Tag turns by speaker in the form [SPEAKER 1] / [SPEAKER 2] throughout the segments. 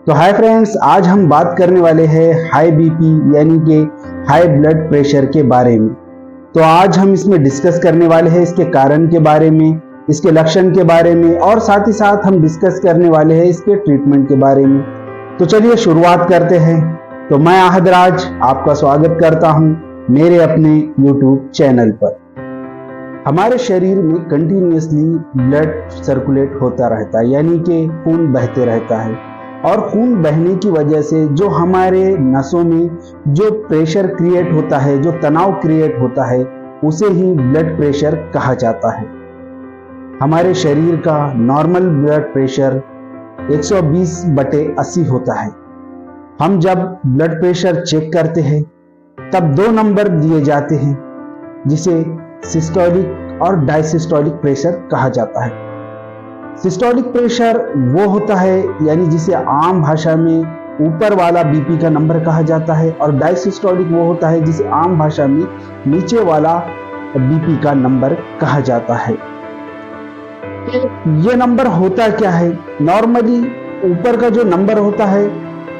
[SPEAKER 1] तो hi friends, आज हम बात करने वाले हैं हाई बीपी यानी कि हाई ब्लड प्रेशर के बारे में। तो आज हम इसमें डिस्कस करने वाले हैं इसके कारण के बारे में, इसके लक्षण के बारे में और साथ ही साथ हम डिस्कस करने वाले हैं इसके ट्रीटमेंट के बारे में। तो चलिए शुरुआत करते हैं। तो मैं आहद राज आपका स्वागत करता हूं मेरे अपने YouTube चैनल पर। हमारे शरीर में कंटिन्यूसली ब्लड सर्कुलेट होता रहता है, यानी कि खून बहते रहता है और खून बहने की वजह से जो हमारे नसों में जो प्रेशर क्रिएट होता है, जो तनाव क्रिएट होता है, उसे ही ब्लड प्रेशर कहा जाता है। हमारे शरीर का नॉर्मल ब्लड प्रेशर 120/80 होता है। हम जब ब्लड प्रेशर चेक करते हैं तब 2 नंबर दिए जाते हैं, जिसे सिस्टोलिक और डायसिस्टोलिक प्रेशर कहा जाता है। सिस्टोलिक प्रेशर वो होता है यानी जिसे आम भाषा में ऊपर वाला बीपी का नंबर कहा जाता है, और डायसिस्टोलिक वो होता है जिसे आम भाषा में नीचे वाला बीपी का नंबर कहा जाता है। ये नंबर होता क्या है? नॉर्मली ऊपर का जो नंबर होता है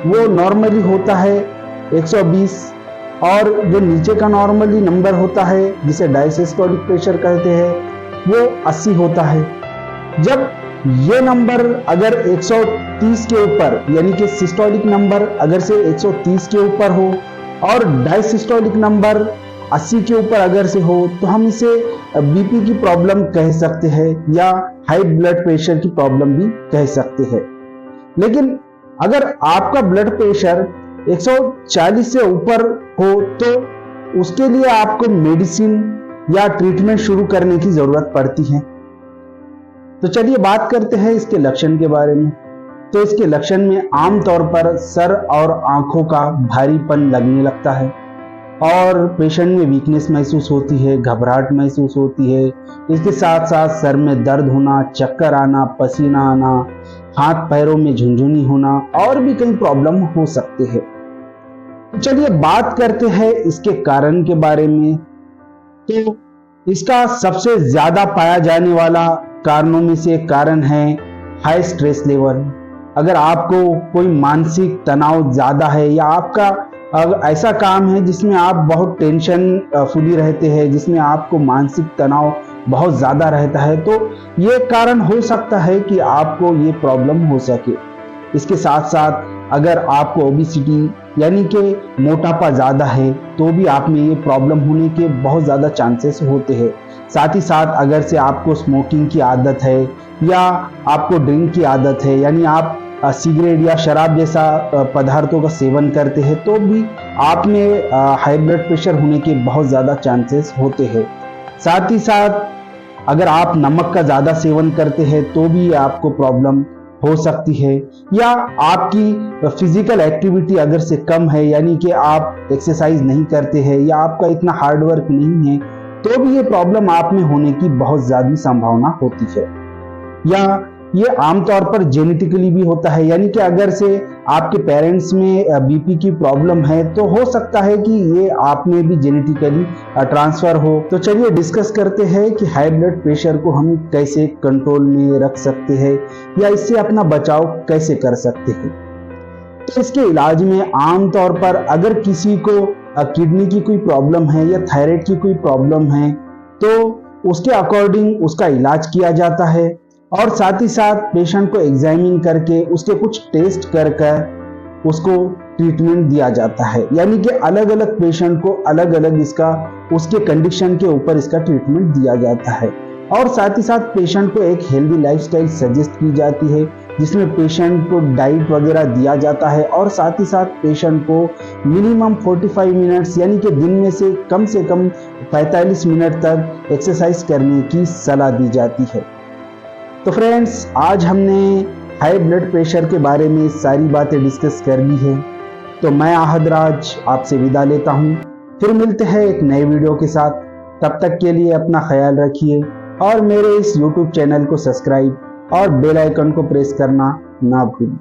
[SPEAKER 1] वो नॉर्मली होता है 120, और जो नीचे का नॉर्मली नंबर होता है जिसे डायसिस्टोलिक प्रेशर कहते हैं वो 80 होता है। जब ये नंबर अगर 130 के ऊपर यानी कि सिस्टोलिक नंबर अगर से 130 के ऊपर हो और डायसिस्टोलिक नंबर 80 के ऊपर अगर से हो, तो हम इसे बीपी की प्रॉब्लम कह सकते हैं या हाई ब्लड प्रेशर की प्रॉब्लम भी कह सकते हैं। लेकिन अगर आपका ब्लड प्रेशर 140 से ऊपर हो तो उसके लिए आपको मेडिसिन या ट्रीटमेंट शुरू करने की जरूरत पड़ती है। तो चलिए बात करते हैं इसके लक्षण के बारे में। तो इसके लक्षण में आमतौर पर सर और आंखों का भारीपन लगने लगता है और पेशेंट में वीकनेस महसूस होती है, घबराहट महसूस होती है। इसके साथ साथ सर में दर्द होना, चक्कर आना, पसीना आना, हाथ पैरों में झुनझुनी होना और भी कई प्रॉब्लम हो सकते हैं। तो चलिए बात करते हैं इसके कारण के बारे में। तो इसका सबसे ज्यादा पाया जाने वाला कारणों में से एक कारण है हाई स्ट्रेस लेवल। अगर आपको कोई मानसिक तनाव ज्यादा है या आपका ऐसा काम है जिसमें आप बहुत टेंशन फुली रहते हैं, जिसमें आपको मानसिक तनाव बहुत ज्यादा रहता है, तो ये कारण हो सकता है कि आपको ये प्रॉब्लम हो सके। इसके साथ साथ अगर आपको ओबेसिटी यानी कि मोटापा ज्यादा है तो भी आप में ये प्रॉब्लम होने के बहुत ज्यादा चांसेस होते हैं। साथ ही साथ अगर से आपको स्मोकिंग की आदत है या आपको ड्रिंक की आदत है, यानी आप सिगरेट या शराब जैसा पदार्थों का सेवन करते हैं, तो भी आप में हाई ब्लड प्रेशर होने के बहुत ज़्यादा चांसेस होते हैं। साथ ही साथ अगर आप नमक का ज़्यादा सेवन करते हैं तो भी आपको प्रॉब्लम हो सकती है, या आपकी फिजिकल एक्टिविटी अगर से कम है यानी कि आप एक्सरसाइज नहीं करते हैं या आपका इतना हार्ड वर्क नहीं है, तो भी ये प्रॉब्लम आप में होने की बहुत ज़्यादा संभावना होती है। या ये आमतौर पर जेनेटिकली भी होता है, यानी कि अगर से आपके पेरेंट्स में बीपी की प्रॉब्लम है तो हो सकता है कि ये आप में भी जेनेटिकली ट्रांसफर हो। तो चलिए डिस्कस करते हैं कि हाई ब्लड प्रेशर को हम कैसे कंट्रोल में रख सकते हैं या इससे अपना बचाव कैसे कर सकते हैं। तो इसके इलाज में आमतौर पर अगर किसी को किडनी की कोई प्रॉब्लम है या थायराइड की कोई प्रॉब्लम है तो उसके अकॉर्डिंग उसका इलाज किया जाता है, और साथ ही साथ पेशेंट को एग्जामिन करके उसके कुछ टेस्ट कर उसको ट्रीटमेंट दिया जाता है। यानी कि अलग अलग पेशेंट को अलग अलग इसका उसके कंडीशन के ऊपर इसका ट्रीटमेंट दिया जाता है, और साथ ही साथ पेशेंट को एक हेल्दी लाइफस्टाइल सजेस्ट की जाती है जिसमें पेशेंट को डाइट वगैरह दिया जाता है, और साथ ही साथ पेशेंट को मिनिमम 45 मिनट्स यानी कि दिन में से कम 45 मिनट तक एक्सरसाइज करने की सलाह दी जाती है। तो फ्रेंड्स, आज हमने हाई ब्लड प्रेशर के बारे में सारी बातें डिस्कस कर ली है। तो मैं आहद राज आपसे विदा लेता हूँ, फिर मिलते हैं एक नए वीडियो के साथ। तब तक के लिए अपना ख्याल रखिए और मेरे इस YouTube चैनल को सब्सक्राइब और बेल आइकन को प्रेस करना ना भूलें।